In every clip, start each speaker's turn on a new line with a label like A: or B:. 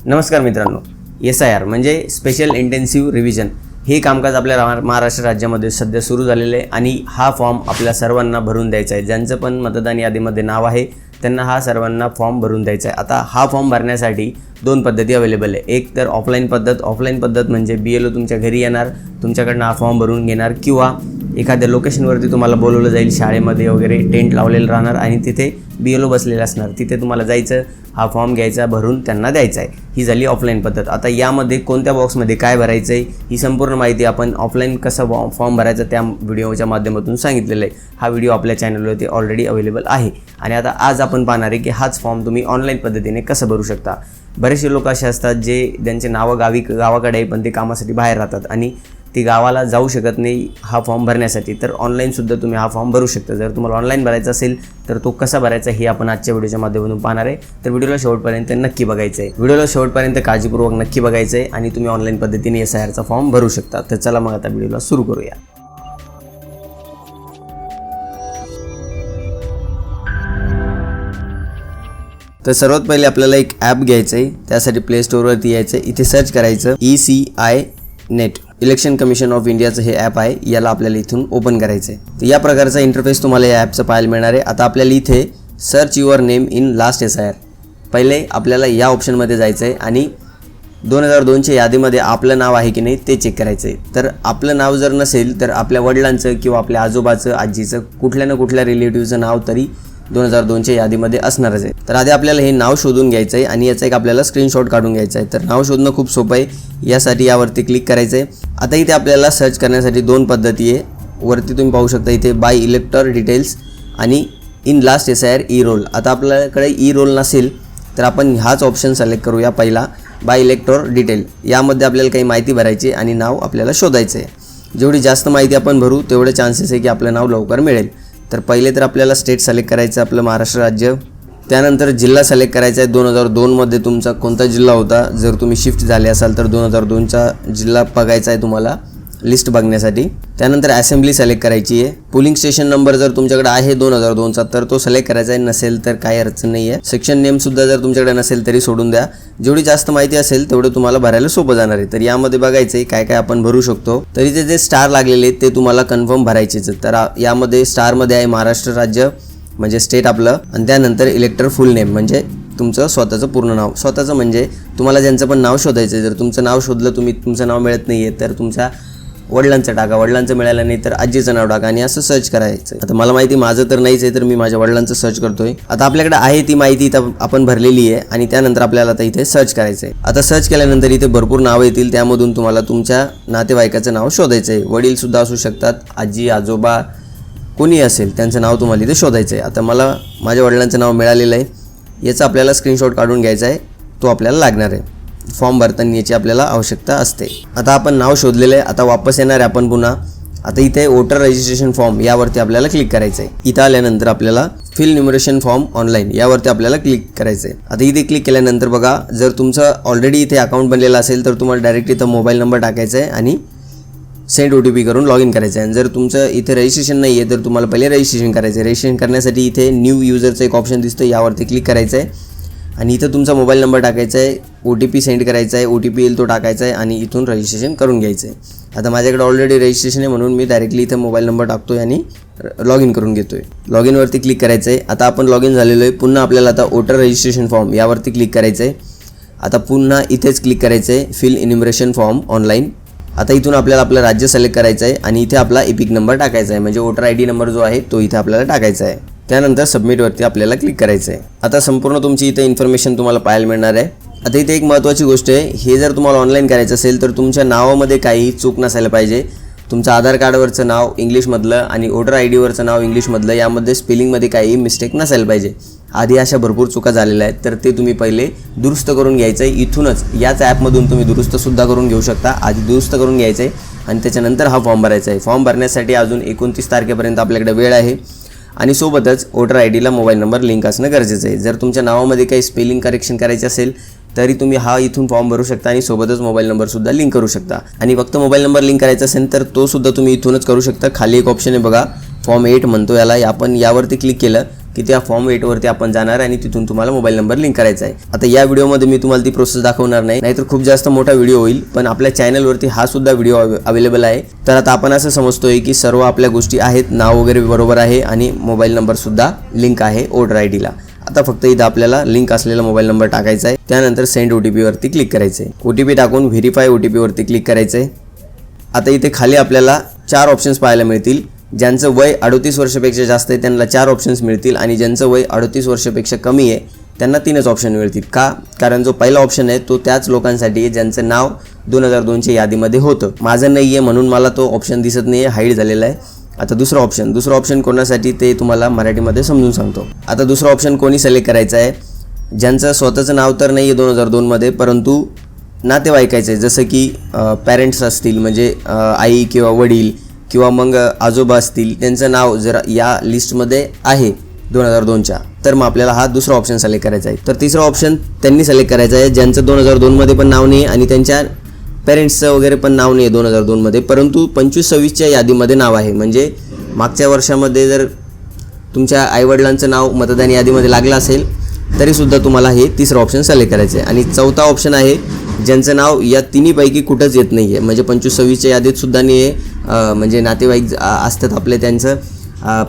A: नमस्कार मित्रांनो, SIR म्हणजे स्पेशल इंटेन्सिव्ह रिव्हिजन हे कामकाज आपल्या महाराष्ट्र राज्यामध्ये सध्या सुरू झालेलं आहे आणि हा फॉर्म आपल्या सर्वांना भरून द्यायचा आहे. ज्यांचं पण मतदान यादीमध्ये नाव आहे त्यांना हा सर्वांना फॉर्म भरून द्यायचा आहे. आता हा फॉर्म भरण्यासाठी दोन पद्धती अवेलेबल आहे. एक तर ऑफलाईन पद्धत म्हणजे BLO तुमच्या घरी येणार, तुमच्याकडनं हा फॉर्म भरून घेणार किंवा एखाद्या लोकेशनवरती तुम्हाला बोलवलं जाईल, शाळेमध्ये वगैरे टेंट लावलेलं राहणार आणि तिथे BLO बसलेलं असणार. तिथे तुम्हाला जायचं, हा फॉर्म घ्यायचा, भरून त्यांना द्यायचा आहे. ही झाली ऑफलाईन पद्धत. आता यामध्ये कोणत्या बॉक्समध्ये काय भरायचं आहे ही संपूर्ण माहिती आपण ऑफलाईन कसं फॉर्म भरायचं त्या व्हिडिओच्या माध्यमातून सांगितलेलं आहे. हा व्हिडिओ आपल्या चॅनलवरती ऑलरेडी अवेलेबल आहे. आणि आता आज आपण पाहणार आहे की हाच फॉर्म तुम्ही ऑनलाईन पद्धतीने कसं भरू शकता. बरेचसे लोक असे असतात जे ज्यांचे नावं गावाकडे आहे पण ते कामासाठी बाहेर राहतात आणि ती गावाला जाऊ शकत नाही हा फॉर्म भरण्यासाठी. तर ऑनलाईनसुद्धा तुम्ही हा फॉर्म भरू शकता. जर तुम्हाला ऑनलाईन भरायचा असेल तर तो कसा भरायचा हे आपण आजच्या व्हिडिओच्या माध्यमातून पाहणार आहे. तर व्हिडिओला शेवटपर्यंत नक्की बघायचं आहे. व्हिडिओला शेवटपर्यंत काळजीपूर्वक नक्की बघायचं आहे आणि तुम्ही ऑनलाईन पद्धतीने SIRचा फॉर्म भरू शकता. तर चला मग आता व्हिडिओला सुरू करूया. तर सर्वात पहिले आपल्याला एक ॲप घ्यायचं आहे. त्यासाठी प्ले स्टोअरवरती यायचं, इथे सर्च करायचं ECI net, election commission of इंडियाचं हे ॲप आहे. याला आपल्याला इथून ओपन करायचं आहे. तर या प्रकारचा इंटरफेस तुम्हाला या ॲपचं पाहायला मिळणार आहे. आता आपल्याला इथे search your name in last SIR, पहिले आपल्याला या ऑप्शनमध्ये जायचं आहे आणि 2002च्या यादीमध्ये आपलं नाव आहे की नाही ते चेक करायचं आहे. तर आपलं नाव जर नसेल तर आपल्या वडिलांचं किंवा आपल्या आजोबाचं, आजीचं, कुठल्या ना कुठल्या रिलेटिव्हचं नाव तरी 2002च्या यादीमध्ये असणारच आहे. तर आधी आपल्याला हे नाव शोधून घ्यायचं आहे आणि याचा एक आपल्याला स्क्रीनशॉट काढून घ्यायचा आहे. तर नाव शोधणं खूप सोपं आहे. यासाठी यावरती क्लिक करायचं आहे. आता इथे आपल्याला सर्च करण्यासाठी दोन पद्धती आहे. वरती तुम्ही पाहू शकता इथे बाय इलेक्टर डिटेल्स आणि in last SIR E roll. आता आपल्याकडे ई रोल नसेल तर आपण हाच ऑप्शन सिलेक्ट करूया पहिला, बाय इलेक्टर डिटेल. यामध्ये आपल्याला काही माहिती भरायची आणि नाव आपल्याला शोधायचं आहे. जेवढी जास्त माहिती आपण भरू तेवढे चान्सेस आहे की आपलं नाव लवकर मिळेल. तर पहिले तर आपल्याला स्टेट सिलेक्ट करायचं आपलं महाराष्ट्र राज्य. त्यानंतर जिल्हा सिलेक्ट करायचा आहे. 2002मध्ये तुमचा कोणता जिल्हा होता. जर तुम्ही शिफ्ट झाले असाल तर 2002चा जिल्हा बघायचा आहे तुम्हाला लिस्ट बघण्यासाठी. त्यानंतर असेंब्ली सिलेक्ट करायची आहे. पोलिंग स्टेशन नंबर जर तुमच्याकडे आहे 2002चा तर तो सिलेक्ट करायचा आहे. नसेल तर काही अडचण नाही आहे. सेक्शन नेमसुद्धा जर तुमच्याकडे नसेल तरी सोडून द्या. जेवढी जास्त माहिती असेल तेवढं तुम्हाला भरायला सोपं जाणार आहे. तर यामध्ये बघायचं आहे काय काय आपण भरू शकतो. तर इथे जे स्टार लागलेले ते तुम्हाला कन्फर्म भरायचेच. तर यामध्ये स्टारमध्ये आहे महाराष्ट्र राज्य म्हणजे स्टेट आपलं, आणि त्यानंतर इलेक्टर फुल नेम म्हणजे तुमचं स्वतःचं पूर्ण नाव. स्वतःचं म्हणजे तुम्हाला ज्यांचं पण नाव शोधायचं आहे. जर तुमचं नाव शोधलं, तुमचं नाव मिळत नाही आहे तर तुमच्या वडिलांचं टाका, वडिलांचं मिळालं नाही तर आजीचं नाव टाका आणि असं सर्च करायचं. आता मला माहिती माझं तर नाहीच आहे तर मी माझ्या वडिलांचं सर्च करतोय. आता आपल्याकडे आहे ती माहिती इथं आपण भरलेली आहे आणि त्यानंतर आपल्याला आता इथे सर्च करायचं आहे. आता सर्च केल्यानंतर इथे भरपूर नावं येतील, त्यामधून तुम्हाला तुमच्या नातेवाईकाचं नाव शोधायचं आहे. वडीलसुद्धा असू शकतात, आजी, आजोबा, कोणी असेल त्यांचं नाव तुम्हाला इथे शोधायचं आहे. आता मला माझ्या वडिलांचं नाव मिळालेलं आहे. याचा आपल्याला स्क्रीनशॉट काढून घ्यायचा आहे, तो आपल्याला लागणार आहे. फॉर्म भरताना याची आपल्याला आवश्यकता असते. आता आपण नाव शोधलेलं आहे. आता वापस येणार आहे आपण पुन्हा. आता इथे वोटर रजिस्ट्रेशन फॉर्म यावरती आपल्याला क्लिक करायचं आहे. इथं आल्यानंतर आपल्याला फिल न्युमरेशन फॉर्म ऑनलाईन यावरती आपल्याला क्लिक करायचं आहे. आता इथे क्लिक केल्यानंतर बघा, जर तुमचं ऑलरेडी इथे अकाउंट बनलेलं असेल तर तुम्हाला डायरेक्ट इथं मोबाईल नंबर टाकायचा आहे आणि सेंड OTP करून लॉग इन करायचं आहे. आणि जर तुमचं इथे रजिस्ट्रेशन नाही आहे तर तुम्हाला पहिले रजिस्ट्रेशन करायचं आहे. रजिस्ट्रेशन करण्यासाठी इथे न्यू युजरचं एक ऑप्शन दिसतं, यावरती क्लिक करायचं आहे आणि इथं तुमचा मोबाईल नंबर टाकायचा आहे, OTP सेंड करायचा आहे, OTP येईल तो टाकायचा आहे आणि इथून रजिस्ट्रेशन करून घ्यायचं आहे. आता माझ्याकडे ऑलरेडी रजिस्ट्रेशन आहे म्हणून मी डायरेक्टली इथं मोबाईल नंबर टाकतोय आणि लॉग इन करून घेतोय. लॉग इनवरती क्लिक करायचं आहे. आता आपण लॉग इन झालेलो आहे. पुन्हा आपल्याला आता वोटर रजिस्ट्रेशन फॉर्म यावरती क्लिक करायचं आहे. आता पुन्हा इथेच क्लिक करायचं आहे फिल इन्युमरेशन फॉर्म ऑनलाईन. आता इथून आपल्याला आपलं राज्य सिलेक्ट करायचं आहे आणि इथे आपला एपिक नंबर टाकायचा आहे म्हणजे वोटर ID नंबर जो आहे तो इथे आपल्याला टाकायचा आहे. त्यानंतर सबमिटवरती आपल्याला क्लिक करायचं आहे. आता संपूर्ण तुमची इथे इन्फॉर्मेशन तुम्हाला पाहायला मिळणार आहे. आता इथे एक महत्त्वाची गोष्ट आहे, हे जर तुम्हाला ऑनलाईन करायचं असेल तर तुमच्या नावामध्ये काही चूक नसायला पाहिजे. तुमचं आधार कार्डवरचं नाव इंग्लिशमधलं आणि वोटर IDवरचं नाव इंग्लिशमधलं, यामध्ये स्पेलिंगमध्ये काही मिस्टेक नसायला पाहिजे. आधी अशा भरपूर चुका झालेल्या आहेत तर ते तुम्ही पहिले दुरुस्त करून घ्यायचं आहे. इथूनच याच ॲपमधून तुम्ही दुरुस्तसुद्धा करून घेऊ शकता. आधी दुरुस्त करून घ्यायचं आहे आणि त्याच्यानंतर हा फॉर्म भरायचा आहे. फॉर्म भरण्यासाठी अजून 29 तारखेपर्यंत आपल्याकडे वेळ आहे आणि सोबतच वोटर IDला मोबाईल नंबर लिंक असणं गरजेचं आहे. जर तुमच्या नावामध्ये काही स्पेलिंग करेक्शन करायचे असेल तरी तुम्ही हा इथून फॉर्म भरू शकता आणि सोबतच मोबाईल नंबरसुद्धा लिंक करू शकता. आणि फक्त मोबाईल नंबर लिंक करायचा असेल तर तो सुद्धा तुम्ही इथूनच करू शकता. खाली एक ऑप्शन आहे बघा, फॉर्म 8 म्हणतो याला. आपण यावरती क्लिक केलं की त्या फॉर्म 8वरती आपण जाणार आणि तिथून तुम्हाला मोबाईल नंबर लिंक करायचा आहे. आता या व्हिडिओमध्ये मी तुम्हाला ती प्रोसेस दाखवणार नाही, नाहीतर खूप जास्त मोठा व्हिडिओ होईल. पण आपल्या चॅनलवरती हा सुद्धा व्हिडिओ अवेलेबल आहे. तर आता आपण असं समजतोय की सर्व आपल्या गोष्टी आहेत, नाव वगैरे बरोबर आहे आणि मोबाईल नंबर सुद्धा लिंक आहे वोटर आयडीला. आता फक्त इथं आपल्याला लिंक असलेला मोबाईल नंबर टाकायचा आहे. त्यानंतर सेंड OTP वरती क्लिक करायचं आहे. OTP टाकून व्हेरीफाय OTP वरती क्लिक करायचं आहे. आता इथे खाली आपल्याला 4 ऑप्शन्स पाहायला मिळतील. ज्यांचं वय 38 वर्षापेक्षा जास्त आहे त्यांना 4 ऑप्शन्स मिळतील आणि ज्यांचं वय 38 वर्षापेक्षा कमी आहे त्यांना 3च ऑप्शन मिळतील. का? कारण जो पहिला ऑप्शन आहे तो त्याच लोकांसाठी आहे ज्यांचं नाव 2002च्या यादीमध्ये होतं. माझं नाही आहे म्हणून मला तो ऑप्शन दिसत नाही आहे, हाईड झालेला आहे. आता दुसरं ऑप्शन कोणासाठी ते तुम्हाला मराठीमध्ये समजून सांगतो. आता दुसरं ऑप्शन कोणी सिलेक्ट करायचं आहे? ज्यांचं स्वतःचं नाव तर नाही आहे 2002मध्ये, परंतु नातेवाईकाचं आहे. जसं की पॅरेंट्स असतील म्हणजे आई किंवा वडील किंवा मग आजोबा असतील, त्यांचं नाव जर या लिस्टमध्ये आहे 2002च्या, तर मग आपल्याला हा दुसरा ऑप्शन सिलेक्ट करायचा आहे. तर तिसरा ऑप्शन त्यांनी सिलेक्ट करायचा आहे ज्यांचं 2002मध्ये पण नाव नाही आणि त्यांच्या पेरेंट्सचं वगैरे पण नाव नाही आहे 2002मध्ये, परंतु 25-26च्या यादीमध्ये नाव आहे. म्हणजे मागच्या वर्षामध्ये जर तुमच्या आईवडिलांचं नाव मतदान यादीमध्ये लागलं असेल तरीसुद्धा तुम्हाला हे तिसरं ऑप्शन सिलेक्ट करायचं आहे. आणि चौथा ऑप्शन आहे ज्यांचं नाव या तिन्हीपैकी कुठंच येत नाही आहे, म्हणजे 25-26च्या यादीतसुद्धा नाही आहे, म्हणजे नातेवाईक असतात आपले त्यांचं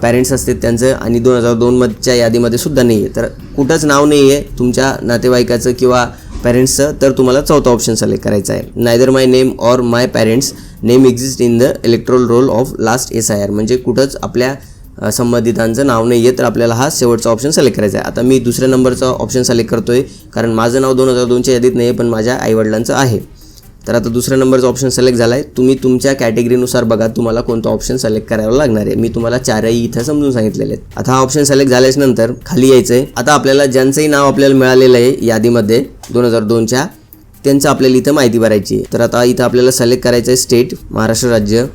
A: पॅरेंट्स असतात त्यांचं, आणि 2002च्या यादीमध्ये सुद्धा नाही आहे. तर कुठंच नाव नाही आहे तुमच्या नातेवाईकाचं किंवा पॅरेंट्सचं, तर तुम्हाला चौथा ऑप्शन सिलेक्ट करायचा आहे. Neither my name or my parents name exist in the electoral roll of last SIR, म्हणजे कुठंच आपल्या संबंधितांचं नाव नाही आहे, तर आपल्याला हा शेवटचा ऑप्शन सिलेक्ट करायचा आहे. आता मी दुसऱ्या नंबरचा ऑप्शन सिलेक्ट करतो आहे कारण माझं नाव 2002च्या यादीत नाही आहे पण माझ्या आईवडिलांचं आहे. तर आता दुसऱ्या नंबरचा ऑप्शन सिलेक्ट झाला आहे. तुम्ही तुमच्या कॅटेगरीनुसार बघा तुम्हाला कोणता ऑप्शन सिलेक्ट करावा लागणार आहे. मी तुम्हाला 4ही इथं समजून सांगितलेले आहेत. आता हा ऑप्शन सिलेक्ट झाल्यानंतर खाली यायचं आहे. आता आपल्याला ज्यांचंही नाव आपल्याला मिळालेलं आहे यादीमध्ये 2002च्या, त्यांचं आपल्याला इथं माहिती भरायची आहे. तर आता इथं आपल्याला सिलेक्ट करायचं आहे स्टेट, महाराष्ट्र राज्य.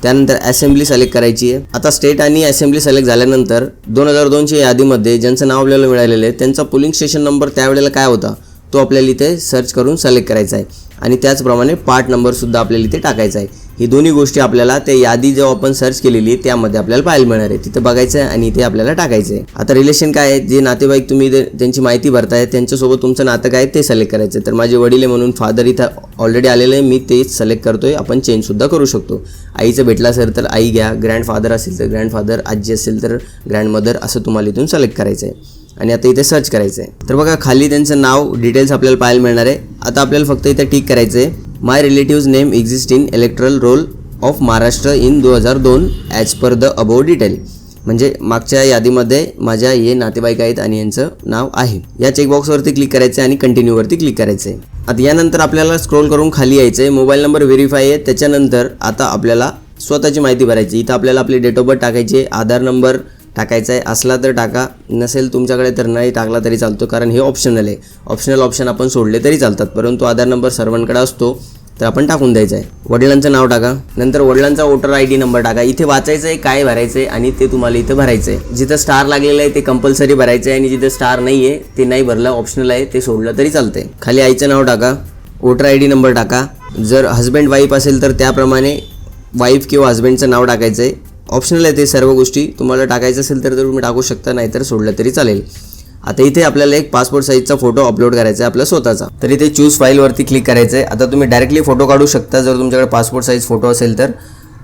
A: त्यानंतर असेंब्ली सिलेक्ट करायची आहे. आता स्टेट आणि असेंब्ली सिलेक्ट झाल्यानंतर 2002च्या यादीमध्ये ज्यांचं नाव आपल्याला मिळालेलं आहे त्यांचा पोलिंग स्टेशन नंबर त्यावेळेला काय होता तो आपल्याला इथे सर्च करून सिलेक्ट करायचा आहे. आणि त्याचप्रमाणे पार्ट नंबरसुद्धा आपल्याला इथे टाकायचा आहे. ही दोन्ही गोष्टी आपल्याला त्या यादी जेव्हा आपण सर्च केलेली आहे त्यामध्ये आपल्याला पाहायला मिळणार आहे. तिथं बघायचं आहे आणि इथे आपल्याला टाकायचं आहे. आता रिलेशन काय आहे, जे नातेवाईक तुम्ही त्यांची माहिती भरताय त्यांच्यासोबत तुमचं नातं काय ते सिलेक्ट करायचं आहे. तर माझे वडील आहे म्हणून फादर इथं ऑलरेडी आलेलं आहे, मी तेच सिलेक्ट करतोय. आपण चेंजसुद्धा करू शकतो. आईचं भेटला असेल तर आई घ्या, ग्रँडफादर असेल तर ग्रँडफादर, आजी असेल तर ग्रँडमदर, असं तुम्हाला इथून सिलेक्ट करायचं आहे. आणि आता इथे सर्च करायचं आहे. तर बघा खाली त्यांचं नाव डिटेल्स आपल्याला पाहायला मिळणार आहे. आता आपल्याला फक्त इथे टिक करायचं आहे my relatives name exist in electoral roll of Maharashtra in 2002 as per the above detail, म्हणजे मागच्या यादीमध्ये माझ्या हे नातेवाईक आहेत आणि यांचं नाव आहे. या चेकबॉक्सवरती क्लिक करायचं आहे आणि कंटिन्यूवरती क्लिक करायचं आहे. आता यानंतर आपल्याला स्क्रोल करून खाली यायचं आहे. मोबाईल नंबर व्हेरीफाय आहे. त्याच्यानंतर आता आपल्याला स्वतःची माहिती भरायची. इथं आपल्याला आपली डेट ऑफ बर्थ टाकायची, आधार नंबर टाकायचा आहे, असला तर टाका, नसेल तुमच्याकडे तर नाही टाकला तरी चालतो कारण हे ऑप्शनल आहे. ऑप्शनल ऑप्शन आपण सोडले तरी चालतात, परंतु आधार नंबर सर्वांकडे असतो तर आपण टाकून द्यायचं आहे. वडिलांचं नाव टाका, नंतर वडिलांचा वोटर ID नंबर टाका. इथे वाचायचं आहे काय भरायचं आहे आणि ते तुम्हाला इथं भरायचं आहे. जिथं स्टार लागलेलं आहे ते कंपल्सरी भरायचं आहे आणि जिथं स्टार नाही आहे ते नाही भरलं, ऑप्शनल आहे, ते सोडलं तरी चालतंय. खाली आईचं नाव टाका, वोटर ID नंबर टाका. जर हस्बंड वाईफ असेल तर त्याप्रमाणे वाईफ किंवा हस्बंडचं नाव टाकायचं आहे. ऑप्शनल आहे ते सर्व गोष्टी, तुम्हाला टाकायचं असेल तर तुम्ही टाकू शकता, नाहीतर सोडलं तरी चालेल. आता इथे आपल्याला एक पासपोर्ट साईजचा फोटो अपलोड करायचा आहे आपला स्वतःचा. तर इथे चूज फाईलवरती क्लिक करायचं आहे. आता तुम्ही डायरेक्टली फोटो काढू शकता जर तुमच्याकडे पासपोर्ट साईज फोटो असेल तर,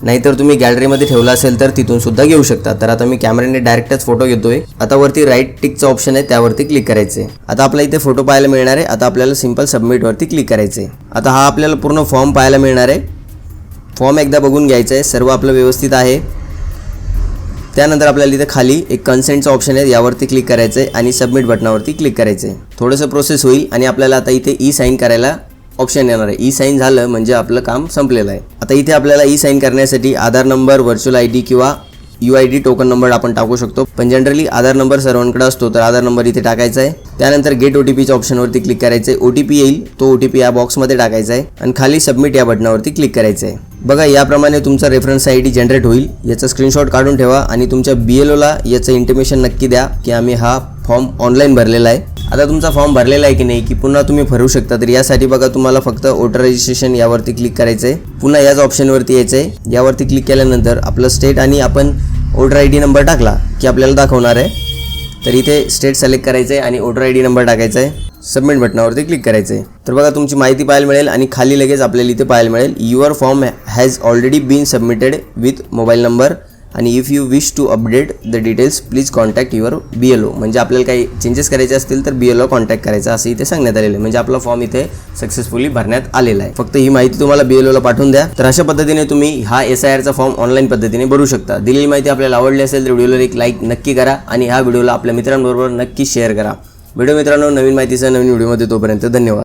A: नाहीतर तुम्ही गॅलरीमध्ये ठेवला असेल तर तिथून सुद्धा घेऊ शकता. तर आता मी कॅमेऱ्याने डायरेक्टच फोटो घेतोय. आता वरती राईट टिकचा ऑप्शन आहे त्यावरती क्लिक करायचं आहे. आता आपला इथे फोटो पाहायला मिळणार आहे. आता आपल्याला सिंपल सबमिटवरती क्लिक करायचं आहे. आता हा आपल्याला पूर्ण फॉर्म पाहायला मिळणार आहे. फॉर्म एकदा बघून घ्यायचा आहे, सर्व आपलं व्यवस्थित आहे. त्यानंतर आपल्याला इथे खाली एक कन्सेंटचा ऑप्शन आहे, यावरती क्लिक करायचं आहे आणि सबमिट बटनावरती क्लिक करायचं आहे. थोडंसं प्रोसेस होईल आणि आपल्याला आता इथे ई साईन करायला ऑप्शन येणार आहे. ई साईन झालं म्हणजे आपलं काम संपलेलं आहे. आता इथे आपल्याला ई साईन करण्यासाठी आधार नंबर, व्हर्च्युअल ID किंवा UID टोकन नंबर आपण टाकू शकतो, पण जनरली आधार नंबर सर्वांकडे असतो तर आधार नंबर इथे टाकायचा आहे. त्यानंतर गेट OTPच्या ऑप्शनवरती क्लिक करायचं आहे. OTP येईल, तो OTP या बॉक्समध्ये टाकायचा आहे आणि खाली सबमिट या बटनावरती क्लिक करायचं आहे. बघा याप्रमाणे तुमचा रेफरन्स ID जनरेट होईल. याचा स्क्रीनशॉट काढून ठेवा आणि तुमच्या BLOला याचं इंटिमेशन नक्की द्या की आम्ही हा फॉर्म ऑनलाईन भरलेला आहे. आता तुमचा फॉर्म भरलेला आहे की नाही की पुन्हा तुम्ही भरू शकता, तर यासाठी बघा तुम्हाला फक्त वोटर रजिस्ट्रेशन यावरती क्लिक करायचं आहे. पुन्हा याच ऑप्शनवरती यायचं आहे. यावरती क्लिक केल्यानंतर आपलं स्टेट आणि आपण वोटर ID नंबर टाकला की आपल्याला दाखवणार आहे तर इथे स्टेट सिलेक्ट करायचं आहे आणि वोटर आय डी नंबर टाकायचा आहे. सबमिट बटनावरती क्लिक करायचं आहे. तर बघा तुमची माहिती पाहायला मिळेल आणि खाली लगेच आपल्याला इथे पाहायला मिळेल your form has already been submitted with mobile number आणि if you wish to update the details please contact your BLO. म्हणजे आपल्याला काही चेंजेस करायचे असतील तर BLO कॉन्टॅक्ट करायचा असं इथे सांगण्यात आलेलं आहे. म्हणजे आपला फॉर्म इथे सक्सेसफुली भरण्यात आलेला आहे. फक्त ही माहिती तुम्हाला BLOला पाठवून द्या. तर अशा पद्धतीने तुम्ही हा SIRचा फॉर्म ऑनलाईन पद्धतीने भरू शकता. दिलेली माहिती आपल्याला आवडली असेल तर व्हिडिओला एक लाईक नक्की करा आणि ह्या व्हिडिओला आपल्या मित्रांबरोबर नक्की शेअर करा. व्हिडिओ मित्रांनो, नवीन माहितीसह नवीन व्हिडिओमध्ये तोपर्यंत धन्यवाद.